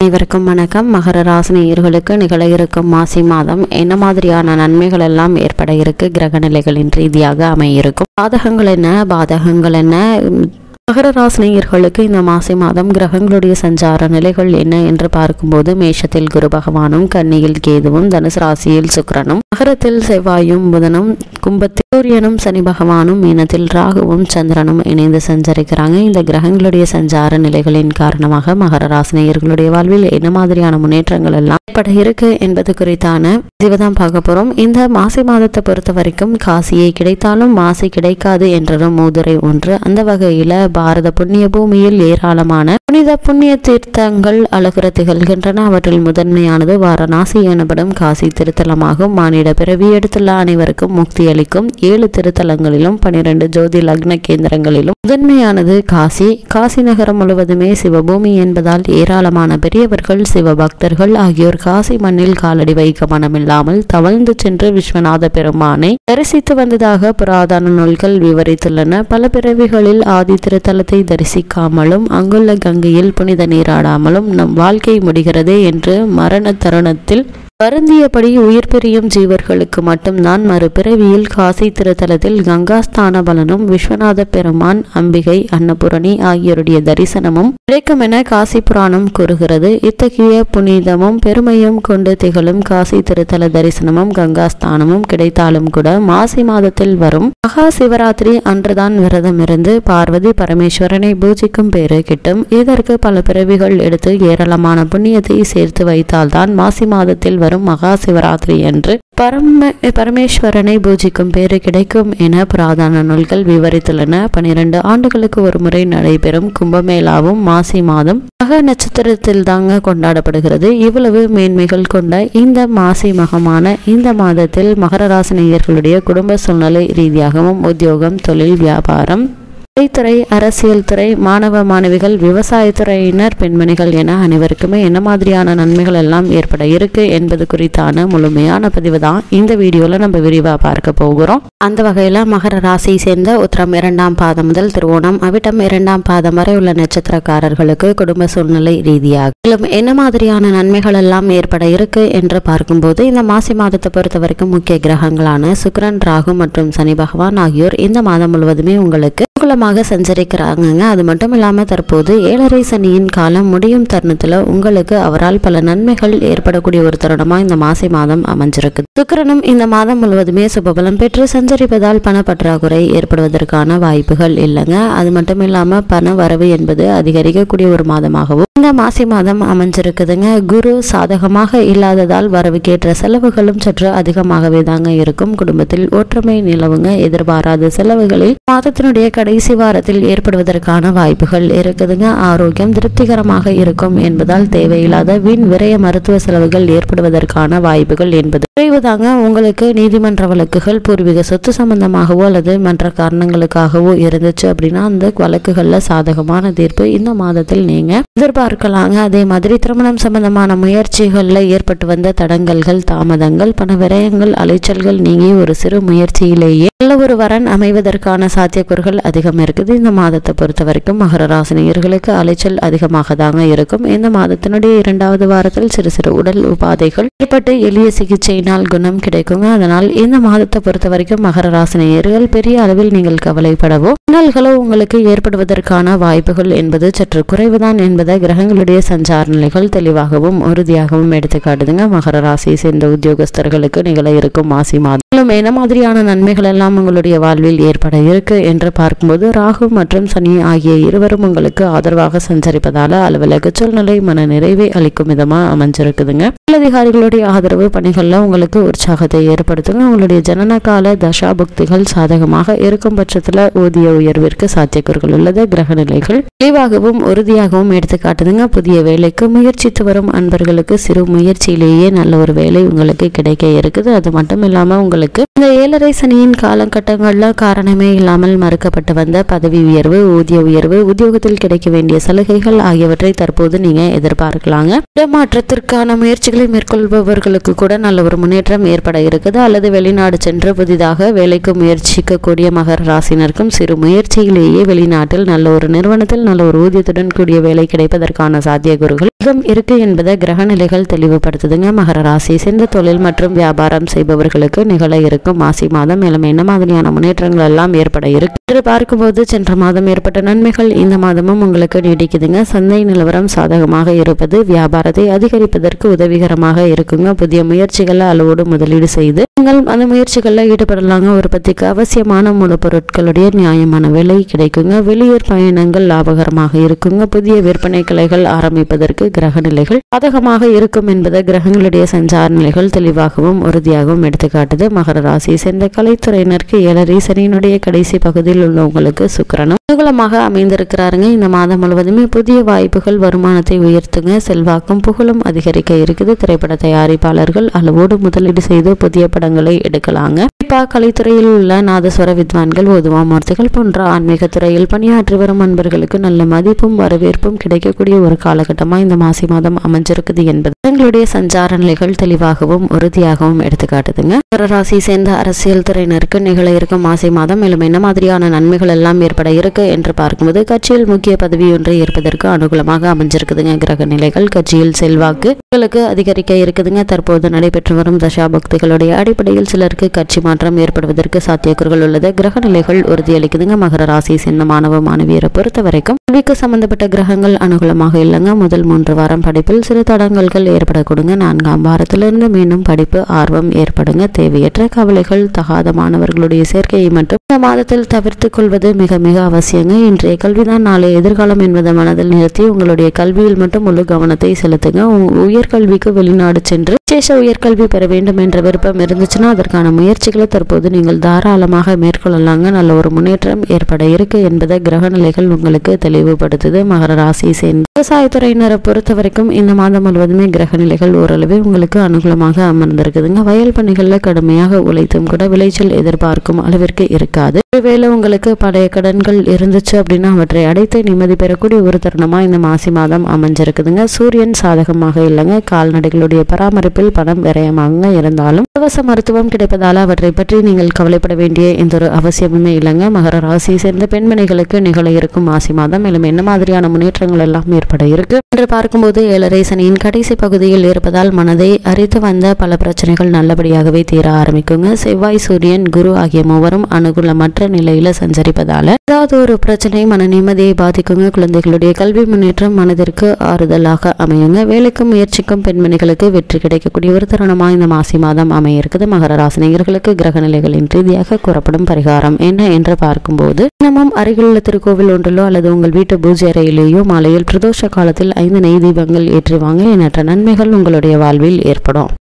அனைவருக்கும் வணக்கம். மகர ராசி நேயர்களுக்கு நிகழ இருக்கும் மாசி மாதம் என்ன மாதிரியான நன்மைகள் எல்லாம் ஏற்பட இருக்கு, கிரக நிலைகளின் ரீதியாக அமையிருக்கும், பாதகங்கள் என்ன பாதகங்கள் என்ன, மகர ராசி நேயர்களுக்கு இந்த மாசி மாதம் கிரகங்களுடைய சஞ்சார நிலைகள் என்ன என்று பார்க்கும்போது மேஷத்தில் குரு பகவானும், கன்னியில் கேதுவும், தனுசு ராசியில் சுக்கிரனும், மகரத்தில் செவ்வாயும் புதனும், கும்பத்தில் சூரியனும் சனி பகவானும், மீனத்தில் ராகுவும் சந்திரனும் இணைந்து சஞ்சரிக்கிறாங்க. இந்த கிரகங்களுடைய சஞ்சார நிலைகளின் காரணமாக மகர ராசி நேயர்களுடைய வாழ்வில் என்ன மாதிரியான முன்னேற்றங்கள் எல்லாம் ஏற்பட இருக்கு என்பது குறித்தான இதுதான் பார்க்க போறோம். இந்த மாசி மாதத்தை பொறுத்த வரைக்கும் காசியை கிடைத்தாலும் மாசி கிடைக்காது என்ற மூதுரை ஒன்று. அந்த வகையில பாரத புண்ணிய பூமியில் ஏராளமான புனித புண்ணிய தீர்த்தங்கள் அழகுற திகழ்கின்றன. அவற்றில் முதன்மையானது வாரணாசி எனப்படும் காசி திருத்தலமாகும். மானிட பிறவி எடுத்துள்ள அனைவருக்கும் முக்தி அளிக்கும் 7 திருத்தலங்களிலும் 12 ஜோதி லக்ன கேந்திரங்களிலும் முதன்மையானது காசி. காசி நகரம் முழுவதுமே சிவபூமி என்பதால் ஏராளமான பெரியவர்கள் சிவபக்தர்கள் ஆகியோர் காசி மண்ணில் காலடி வைக்க மனமில்லாமல் தவழ்ந்து சென்று விஸ்வநாத பெருமானை தரிசித்து வந்ததாக புராதன நூல்கள் விவரித்துள்ளன. பல பிறவிகளில் ஆதி திருத்தலத்தை தரிசிக்காமலும் அங்குள்ள கங்கையில் புனித நீராடாமலும் நம் வாழ்க்கை முடிகிறதே என்று மரண தருணத்தில் வருந்தியபடி உயிர் பிரியும் ஜீவர்களுக்கு மட்டும்தான் மறுபிறவியில் காசி திருத்தலத்தில் கங்காஸ்தான பலனும் விஸ்வநாத பெருமான், அம்பிகை, அன்னபூரணி ஆகியோருடைய தரிசனமும் கிடைக்கும் என காசி புராணம் கூறுகிறது. இத்தகைய புனிதமும் பெருமையும் கொண்டு திகழும் காசி திருத்தல தரிசனமும் கங்காஸ்தானமும் கிடைத்தாலும் கூட மாசி மாதத்தில் வரும் மகா சிவராத்திரி அன்றுதான் விரதம் இருந்து பார்வதி பரமேஸ்வரனை பூஜிக்கும் பேறு கிட்டும். இதற்கு பல பிறவிகள் எடுத்து ஏராளமான புண்ணியத்தை சேர்த்து வைத்தால்தான் மாசி மாதத்தில் வரும் மகா சிவராத்திரி என்று பரமேஸ்வரனை பூஜிக்கும் பேரு கிடைக்கும் என புராதன நூல்கள் விவரித்துள்ளன. 12 ஆண்டுகளுக்கு ஒரு முறை நடைபெறும் கும்பமேளாவும் மாசி மாதம் மக நட்சத்திரத்தில் தாங்க கொண்டாடப்படுகிறது. இவ்வளவு மேன்மைகள் கொண்ட இந்த மாசி மகமான இந்த மாதத்தில் மகர ராசி நேயர்களுடைய குடும்ப சூழ்நிலை ரீதியாகவும் உத்தியோகம், தொழில், வியாபாரம், கலைத்துறை, அரசியல் துறை, மாணவ மாணவிகள், விவசாயத்துறையினர், பெண்மணிகள் என அனைவருக்குமே என்ன மாதிரியான நன்மைகள் எல்லாம் ஏற்பட இருக்கு என்பது குறித்தான முழுமையான பதிவு தான் இந்த வீடியோல நம்ம விரிவா பார்க்க போகிறோம். அந்த வகையில மகர ராசியை சேர்ந்த உத்திரம் 2ஆம் பாதம் முதல் திருவோணம் அவிட்டம் 2ஆம் பாதம் வரை உள்ள நட்சத்திரக்காரர்களுக்கு குடும்ப சூழ்நிலை ரீதியாக என்ன மாதிரியான நன்மைகள் எல்லாம் ஏற்பட இருக்கு என்று பார்க்கும்போது இந்த மாசி மாதத்தை பொறுத்த வரைக்கும் முக்கிய கிரகங்களான சுக்கிரன், ராகு மற்றும் சனி பகவான் ஆகியோர் இந்த மாதம் முழுவதுமே உங்களுக்கு அனுகூலமாக சஞ்சரிக்கிறாங்க. அது மட்டும் இல்லாம தற்போது 7.5 சனியின் காலம் முடியும் தருணத்துல உங்களுக்கு அவரால் பல நன்மைகள் ஏற்படக்கூடிய ஒரு தருணமா இந்த மாசி மாதம் அமைஞ்சிருக்கு. சுக்கிரனும் இந்த மாதம் முழுவதுமே சுபபலம் பெற்று சஞ்சரிப்பதால் பண பற்றாக்குறை ஏற்படுவதற்கான வாய்ப்புகள் இல்லைங்க. அது மட்டும் இல்லாம பண வரவு என்பது அதிகரிக்கக்கூடிய ஒரு மாதமாகவும் இந்த மாசி மாதம் அமைஞ்சிருக்குதுங்க. குரு சாதகமாக இல்லாததால் வரவுக்கேற்ற செலவுகளும் சற்று அதிகமாகவே தாங்க இருக்கும். குடும்பத்தில் ஒற்றுமை நிலவுங்க. எதிர்பாராத செலவுகளில் மாதத்தினுடைய கடைசி வாரத்தில் ஏற்படுவதற்கான வாய்ப்புகள் இருக்குதுங்க. ஆரோக்கியம் திருப்திகரமாக இருக்கும் என்பதால் தேவையில்லாத வீண் விரைய மருத்துவ செலவுகள் ஏற்படுவதற்கான வாய்ப்புகள் என்பது குறைவுதாங்க. உங்களுக்கு நீதிமன்ற வழக்குகள், பூர்வீக சொத்து சம்பந்தமாகவோ அல்லது மற்ற காரணங்களுக்காகவோ இருந்துச்சு அப்படின்னா அந்த வழக்குகள்ல சாதகமான தீர்ப்பு இந்த மாதத்தில் நீங்க எதிர்பார்க்கலாங்க. அதே மாதிரி திருமணம் சம்பந்தமான முயற்சிகள்ல ஏற்பட்டு வந்த தடங்கல்கள், தாமதங்கள், பண விரயங்கள், அலைச்சல்கள் நீங்கி ஒரு சிறு முயற்சியிலேயே நல்ல ஒரு வரன் அமைவதற்கான சாத்தியக்கூறுகள் அதிகம் இருக்குது. இந்த மாதத்தை பொறுத்த வரைக்கும் மகர ராசி நேயர்களுக்கு அலைச்சல் அதிகமாக தாங்க இருக்கும். இந்த மாதத்தினுடைய 2வது வாரத்தில் சிறு சிறு உடல் உபாதைகள் ஏற்பட்டு எளிய சிகிச்சையினால் குணம் கிடைக்குங்க. அதனால் இந்த மாதத்தை பொறுத்த வரைக்கும் மகர ராசி நேயர்கள் பெரிய அளவில் நீங்கள் கவலைப்படவோ இன்னல்களோ உங்களுக்கு ஏற்படுவதற்கான வாய்ப்புகள் என்பது சற்று குறைவுதான் என்பதை கிரகங்களுடைய சஞ்சார நிலைகள் தெளிவாகவும் உறுதியாகவும் எடுத்துக்காட்டுதுங்க. மகர ராசியை சேர்ந்த உத்தியோகஸ்தர்களுக்கு நிகழ இருக்கும் மாசி மாதம் என்ன மாதிரியான நன்மைகள் எல்லாம் உங்களுடைய வாழ்வில் ஏற்பட இருக்கு என்று பார்க்கும்போது ராகு மற்றும் சனி ஆகிய இருவரும் உங்களுக்கு ஆதரவாக சஞ்சரிப்பதால அலுவலக சூழ்நிலை மன நிறைவை அளிக்கும் விதமா அமைஞ்சிருக்குதுங்க. அதிகாரிகளுடைய ஆதரவு பணிகள்ல உங்களுக்கு உற்சாகத்தை ஏற்படுத்துங்க. உங்களுடைய ஜனன கால தசா புக்திகள் சாதகமாக இருக்கும் பட்சத்துல ஊதிய உயர்விற்கு சாத்தியக்கூறுகள் உள்ளது. கிரக நிலைகள் தெளிவாகவும் உறுதியாகவும் எடுத்துக்காட்டுதுங்க. புதிய வேலைக்கு முயற்சித்து வரும் அன்பர்களுக்கு சிறு முயற்சியிலேயே நல்ல ஒரு வேலை உங்களுக்கு கிடைக்க இருக்குது. அது மட்டும் இல்லாம உங்களுக்கு இந்த 7.5 சனியின் காலகட்டங்கள்ல காரணமே இல்லாமல் மறுக்கப்பட்டு வந்த பதவி உயர்வு, ஊதிய உயர்வு, உத்தியோகத்தில் கிடைக்க வேண்டிய சலுகைகள் ஆகியவற்றை தற்போது நீங்க எதிர்பார்க்கலாங்க. இடமாற்றத்திற்கான முயற்சிகளை மேற்கொள்பவர்களுக்கு கூட நல்ல ஒரு முன்னேற்றம் ஏற்பட இருக்குது. அல்லது வெளிநாடு சென்று புதிதாக வேலைக்கு முயற்சிக்கக்கூடிய மகர ராசினருக்கும் சிறு முயற்சியிலேயே வெளிநாட்டில் நல்ல ஒரு நிறுவனத்தில் நல்ல ஒரு ஊதியத்துடன் கூடிய வேலை கிடைப்பதற்கான சாத்தியக்கூறுகள் இருக்கு என்பதை கிரக நிலைகள் தெளிவுபடுத்துதுங்க. மகர ராசி சேர்ந்த தொழில் மற்றும் வியாபாரம் செய்பவர்களுக்கு நிகழ இருக்கும் மாசி மாதம் மேலும் என்ன மாதிரியான முன்னேற்றங்கள் எல்லாம் ஏற்பட இருக்கு என்று பார்க்கும்போது சென்ற மாதம் ஏற்பட்ட நன்மைகள் இந்த மாதமும் உங்களுக்கு நீடிக்குதுங்க. சந்தை நிலவரம் சாதகமாக இருப்பது வியாபாரத்தை அதிகரிப்பதற்கு உதவிகரமாக இருக்குங்க. புதிய முயற்சிகளை அளவோடு முதலீடு செய்து நீங்கள் அந்த முயற்சிகளில் ஈடுபடலாங்க. உற்பத்திக்கு அவசியமான மூலப்பொருட்களுடைய நியாயமான விலை கிடைக்குங்க. வெளியூர் பயணங்கள் லாபகரமாக இருக்குங்க. புதிய விற்பனை கிளைகள் ஆரம்பிப்பதற்கு கிரக நிலைகள் சாதகமாக இருக்கும் என்பதை கிரகங்களுடைய சஞ்சார நிலைகள் தெளிவாகவும் உறுதியாகவும் எடுத்துக்காட்டுது. மகர ராசி சேர்ந்த கலைத்துறையினருக்கு 7 சனியினுடைய கடைசி பகுதியில் உள்ளவங்களுக்கு சுக்கிரனும் அனுகூலமாக அமைந்திருக்கிறாருங்க. இந்த மாதம் முழுவதுமே புதிய வாய்ப்புகள் வருமானத்தை உயர்த்துங்க. செல்வாக்கும் புகழும் அதிகரிக்க இருக்குது. திரைப்பட தயாரிப்பாளர்கள் அளவோடு முதலீடு செய்து புதிய படங்களை எடுக்கலாங்க. குறிப்பாக கலைத்துறையில் உள்ள நாதஸ்வர வித்வான்கள், ஓதுவாமூர்த்திகள் போன்ற ஆன்மீக துறையில் பணியாற்றி வரும் அன்பர்களுக்கு நல்ல மதிப்பும் வரவேற்பும் கிடைக்கக்கூடிய ஒரு காலகட்டமா இந்த மாசி மாதம் அமைஞ்சிருக்குது என்பது எங்களுடைய சஞ்சார நிலைகள் தெளிவாகவும் உறுதியாகவும் எடுத்துக்காட்டுதுங்க. மகர ராசி சேர்ந்த அரசியல் துறையினருக்கு நிகழ இருக்கும் மாசி மாதம் மேலும் என்ன மாதிரியான நன்மைகள் எல்லாம் ஏற்பட இருக்கு என்று பார்க்கும்போது கட்சியில் முக்கிய பதவி ஒன்றை ஏற்பதற்கு அனுகூலமாக அமைஞ்சிருக்குதுங்க. கிரக நிலைகள் கட்சியில் செல்வாக்கு உங்களுக்கு அதிகரிக்க இருக்குதுங்க. தற்போது நடைபெற்று வரும் தசாபக்திகளுடைய அடிப்படையில் சிலருக்கு கட்சி மாற்றம் ஏற்படுவதற்கு சாத்தியக்கூறுகள் உள்ளது. கிரக நிலைகள் உறுதியளிக்குதுங்க. மகர ராசி சேர்ந்த மாணவ மாணவியரை பொறுத்த வரைக்கும் கல்விக்கு சம்பந்தப்பட்ட கிரகங்கள் அனுகூலமாக இல்லைங்க. முதல் 3 வாரம் படிப்பில் சிறு தடங்கல்கள் ஏற்படக்கூடுங்க. 4ஆம் வாரத்திலிருந்து மீண்டும் படிப்பு ஆர்வம் ஏற்படுங்க. தேவையற்ற கவலைகள், தகாத மாணவர்களுடைய சேர்க்கையை மட்டும் இந்த மாதத்தில் தவிர்த்து கொள்வது மிக மிக அவசியங்க. இன்றைய கல்விதான் நாளைய எதிர்காலம் என்பதை மனதில் நிறுத்தி உங்களுடைய கல்வியில் மட்டும் முழு கவனத்தை செலுத்துங்க. உயர்கல்விக்கு வெளிநாடு சென்று விசேஷ உயர்கல்வி பெற வேண்டும் என்ற விருப்பம் இருந்துச்சுன்னா அதற்கான முயற்சிகளை தற்போது நீங்கள் தாராளமாக மேற்கொள்ளலாங்க. நல்ல ஒரு முன்னேற்றம் ஏற்பட இருக்கு என்பதை கிரக நிலைகள் உங்களுக்கு தெளிவுபடுத்துது. மகர ராசி சேர்ந்த விவசாயத்துறையினரை பொறுத்த வரைக்கும் இந்த மாதம் முழுவதுமே கிரக நிலைகள் ஓரளவு உங்களுக்கு அனுகூலமாக அமர்ந்திருக்குதுங்க. வயல் பணிகளில் கடுமையாக உழைத்தும் கூட விளைச்சல் எதிர்பார்க்கும் அளவிற்கு இருக்காது. ஒருவேளை உங்களுக்கு பழைய கடன்கள் இருந்துச்சு அப்படின்னா அவற்றை அடைத்து நிம்மதி பெறக்கூடிய ஒரு தருணமா இந்த மாசி மாதம் அமைஞ்சிருக்குதுங்க. சூரியன் சாதகமாக இல்லைங்க. கால்நடைகளுடைய பராமரிப்பில் பணம் விரயமாக இருந்தாலும் இலவச மருத்துவம் கிடைப்பதால அவற்றை பற்றி நீங்கள் கவலைப்பட வேண்டிய எந்த ஒரு அவசியமுமே இல்லைங்க. மகர ராசி சேர்ந்த பெண்மணிகளுக்கு நிகழ இருக்கும் மாசி மாதம் மேலும் என்ன மாதிரியான முன்னேற்றங்கள் எல்லாம் ஏற்பட இருக்கு என்று பார்க்கும்போது 7 சனியின் கடைசி பகுதியில் இருப்பதால் மனதை அரித்து வந்த பல பிரச்சனைகள் நல்லபடியாகவே தீர ஆரம்பிக்குங்க. செவ்வாய், சூரியன், குரு ஆகிய மூவரும் அனுகூலமற்ற நிலையில சஞ்சரிப்பதால ஏதாவது ஒரு பிரச்சனை மன நிம்மதியை பாதிக்குங்க. குழந்தைகளுடைய கல்வி முன்னேற்றம் மனதிற்கு ஆறுதலாக அமையுங்க. வேலைக்கு முயற்சிக்கும் பெண்மணிகளுக்கு வெற்றி கிடைக்கக்கூடிய ஒரு தருணமா இந்த மாசி மாதம் அமைய இருக்குது. மகர ராசினியர்களுக்கு கிரக நிலைகளின் ரீதியாக கூறப்படும் பரிகாரம் என்ன என்று பார்க்கும்போது தினமும் அருகிலுள்ள திருக்கோவில் ஒன்றிலோ அல்லது உங்கள் வீட்டு பூஜை அறையிலேயோ மாலையில் பிரதோஷ காலத்தில் 5 நெய் தீபங்கள் ஏற்றுவாங்க. எண்ணற்ற நன்மைகள் உங்களுடைய வாழ்வில் ஏற்படும்.